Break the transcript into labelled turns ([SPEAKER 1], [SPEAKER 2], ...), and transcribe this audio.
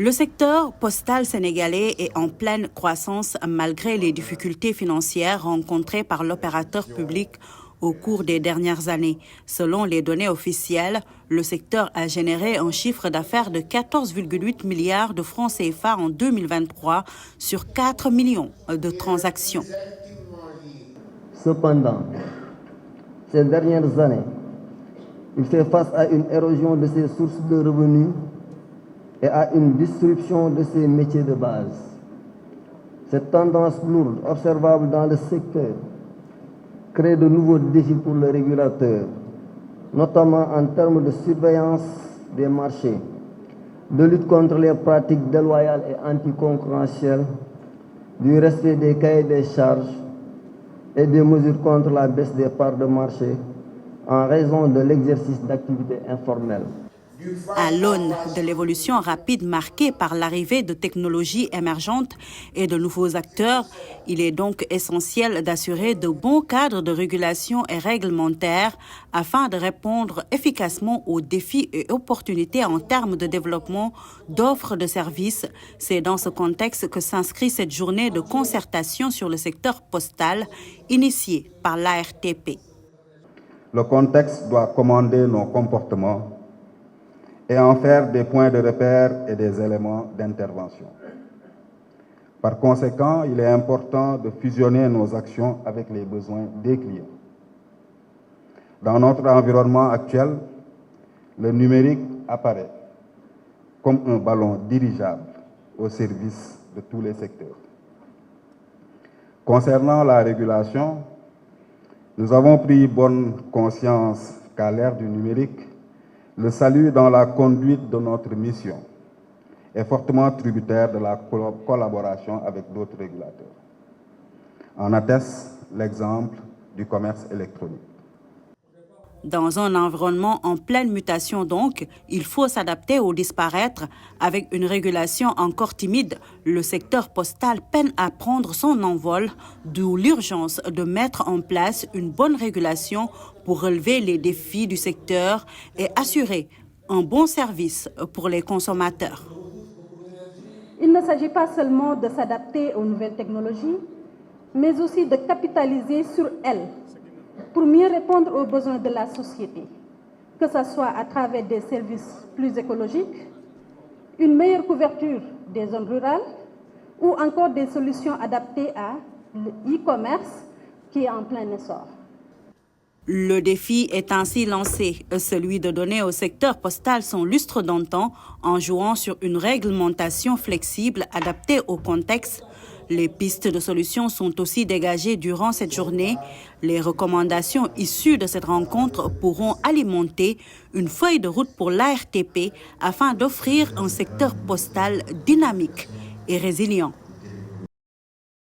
[SPEAKER 1] Le secteur postal sénégalais est en pleine croissance malgré les difficultés financières rencontrées par l'opérateur public au cours des dernières années. Selon les données officielles, le secteur a généré un chiffre d'affaires de 14,8 milliards de francs CFA en 2023 sur 4 millions de transactions.
[SPEAKER 2] Cependant, ces dernières années, il fait face à une érosion de ses sources de revenus et à une disruption de ses métiers de base. Cette tendance lourde observable dans le secteur crée de nouveaux défis pour le régulateur, notamment en termes de surveillance des marchés, de lutte contre les pratiques déloyales et anticoncurrentielles, du respect des cahiers des charges et des mesures contre la baisse des parts de marché en raison de l'exercice d'activités informelles.
[SPEAKER 1] À l'aune de l'évolution rapide marquée par l'arrivée de technologies émergentes et de nouveaux acteurs, il est donc essentiel d'assurer de bons cadres de régulation et réglementaires afin de répondre efficacement aux défis et opportunités en termes de développement d'offres de services. C'est dans ce contexte que s'inscrit cette journée de concertation sur le secteur postal initiée par l'ARTP.
[SPEAKER 3] Le contexte doit commander nos comportements et en faire des points de repère et des éléments d'intervention. Par conséquent, il est important de fusionner nos actions avec les besoins des clients. Dans notre environnement actuel, le numérique apparaît comme un ballon dirigeable au service de tous les secteurs. Concernant la régulation, nous avons pris bonne conscience qu'à l'ère du numérique, le salut dans la conduite de notre mission est fortement tributaire de la collaboration avec d'autres régulateurs. En atteste l'exemple du commerce électronique.
[SPEAKER 1] Dans un environnement en pleine mutation donc, il faut s'adapter ou disparaître. Avec une régulation encore timide, le secteur postal peine à prendre son envol, d'où l'urgence de mettre en place une bonne régulation pour relever les défis du secteur et assurer un bon service pour les consommateurs.
[SPEAKER 4] Il ne s'agit pas seulement de s'adapter aux nouvelles technologies, mais aussi de capitaliser sur elles pour mieux répondre aux besoins de la société, que ce soit à travers des services plus écologiques, une meilleure couverture des zones rurales ou encore des solutions adaptées à l'e-commerce qui est en plein essor.
[SPEAKER 1] Le défi est ainsi lancé, celui de donner au secteur postal son lustre d'antan en jouant sur une réglementation flexible adaptée au contexte. Les pistes de solutions sont aussi dégagées durant cette journée. Les recommandations issues de cette rencontre pourront alimenter une feuille de route pour l'ARTP afin d'offrir un secteur postal dynamique et résilient.